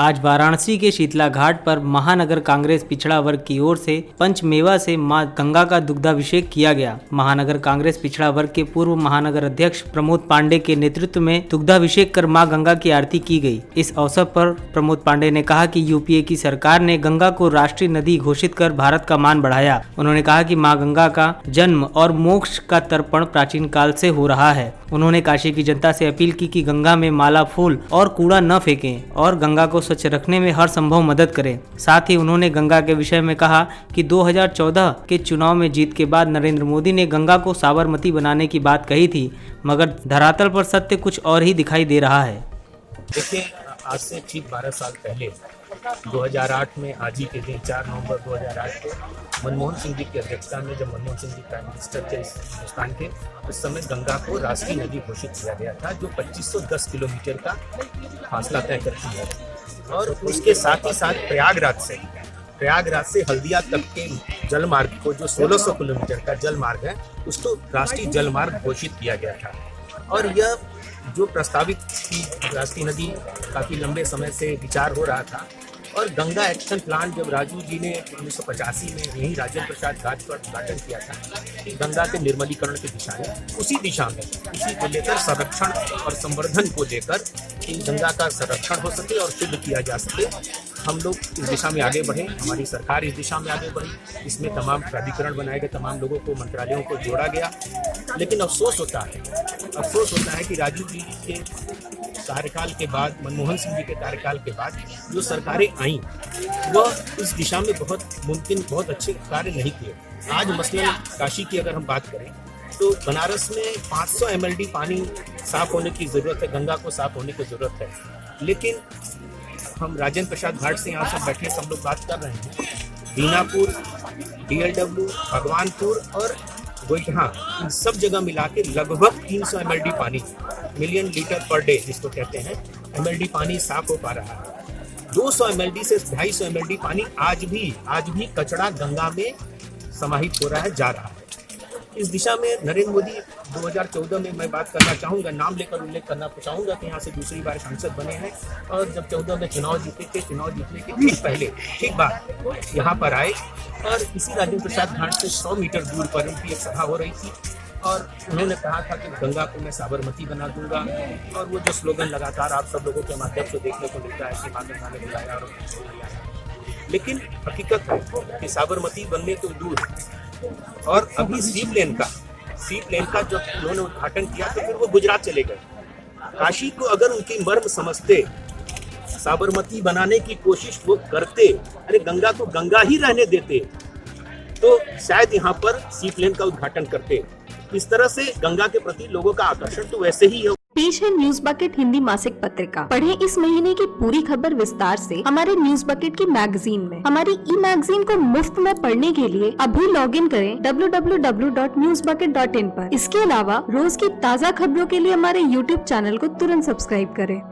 आज वाराणसी के शीतला घाट पर महानगर कांग्रेस पिछड़ा वर्ग की ओर से पंचमेवा से मां गंगा का दुग्धाभिषेक किया गया। महानगर कांग्रेस पिछड़ा वर्ग के पूर्व महानगर अध्यक्ष प्रमोद पांडे के नेतृत्व में दुग्धाभिषेक कर मां गंगा की आरती की गई। इस अवसर पर प्रमोद पांडे ने कहा कि यूपीए की सरकार ने गंगा को राष्ट्रीय नदी घोषित कर भारत का मान बढ़ाया। उन्होंने कहा कि मां गंगा का जन्म और मोक्ष का तर्पण प्राचीन काल से हो रहा है। उन्होंने काशी की जनता से अपील की कि गंगा में माला, फूल और कूड़ा न फेंकें और गंगा को स्वच्छ रखने में हर संभव मदद करें। साथ ही उन्होंने गंगा के विषय में कहा कि 2014 के चुनाव में जीत के बाद नरेंद्र मोदी ने गंगा को साबरमती बनाने की बात कही थी, मगर धरातल पर सत्य कुछ और ही दिखाई दे रहा है। देखिए, आज से ठीक 12 साल पहले 2008 में आज ही के दिन 4 नवंबर 2008 को मनमोहन सिंह जी की अध्यक्षता में जब मनमोहन सिंह जी प्राइम मिनिस्टर थे हिंदुस्तान के, उस समय गंगा को राष्ट्रीय नदी घोषित किया गया था, जो 2510 किलोमीटर का फासला तय करती है। और उसके साथ ही साथ प्रयागराज से हल्दिया तक के जल मार्ग को, जो 1600 किलोमीटर का जल मार्ग है, उसको राष्ट्रीय जल मार्ग घोषित किया गया था। और यह जो प्रस्तावित राष्ट्रीय नदी काफ़ी लंबे समय से विचार हो रहा था। और गंगा एक्शन प्लान जब राजू जी ने 1985 में यही राजेंद्र प्रसाद घाट पर उद्घाटन किया था कि गंगा के निर्मलीकरण की दिशा में, उसी को लेकर संरक्षण और संवर्धन को लेकर कि गंगा का संरक्षण हो सके और शुद्ध किया जा सके, हम लोग इस दिशा में आगे बढ़े। हमारी सरकार इस दिशा में आगे बढ़ी। इसमें तमाम प्राधिकरण बनाए गए, तमाम लोगों को, मंत्रालयों को जोड़ा गया। लेकिन अफसोस होता है कि राजू जी के कार्यकाल के बाद, मनमोहन सिंह जी के कार्यकाल के बाद जो सरकारें आईं, वह इस दिशा में बहुत अच्छे कार्य नहीं किए। आज मसलन काशी की अगर हम बात करें तो बनारस में 500 mld पानी साफ होने की ज़रूरत है, गंगा को साफ होने की ज़रूरत है। लेकिन हम राजेंद्र प्रसाद घाट से यहाँ से बैठे सब लोग बात कर रहे हैं, दीनापुर, DLW, भगवानपुर और गोइठा, इन सब जगह मिला के लगभग 300 mld पानी, मिलियन लीटर पर डे जिसको कहते हैं, mld पानी साफ हो पा रहा है। 200 mld से 250 mld पानी आज भी कचरा गंगा में समाहित हो रहा है, जा रहा है। इस दिशा में नरेंद्र मोदी 2014 में मैं बात करना चाहूँगा, नाम लेकर उल्लेख करना चाहूँगा कि यहाँ से दूसरी बार सांसद बने हैं। और जब 14 में चुनाव जीते थे, चुनाव जीतने के ठीक बाद यहाँ पर आए और इसी राजेंद्र प्रसाद घाट से 100 मीटर दूर पर उनकी एक सभा हो रही थी और उन्होंने कहा था कि गंगा को मैं साबरमती बना दूंगा। और वो जो स्लोगन लगातार आप सब लोगों के माध्यम से देखने को मिलता है कि मां गंगा ने बुलाया और लेकिन हकीकत है कि साबरमती बनने तो दूर। और अभी सी प्लेन का जब उन्होंने उद्घाटन किया तो फिर वो गुजरात चले गए। काशी को अगर उनकी मर्म समझते, साबरमती बनाने की कोशिश वो करते, अरे गंगा को गंगा ही रहने देते, तो शायद यहाँ पर सी प्लेन का उद्घाटन करते। इस तरह से गंगा के प्रति लोगों का आकर्षण तो वैसे ही है। पेश है न्यूज बकेट हिंदी मासिक पत्रिका। पढ़ें इस महीने की पूरी खबर विस्तार से हमारे न्यूज बकेट की मैगजीन में। हमारी ई मैगजीन को मुफ्त में पढ़ने के लिए अभी लॉगिन करें www.newsbucket.in पर। इसके अलावा रोज की ताज़ा खबरों के लिए हमारे YouTube चैनल को तुरंत सब्सक्राइब करें।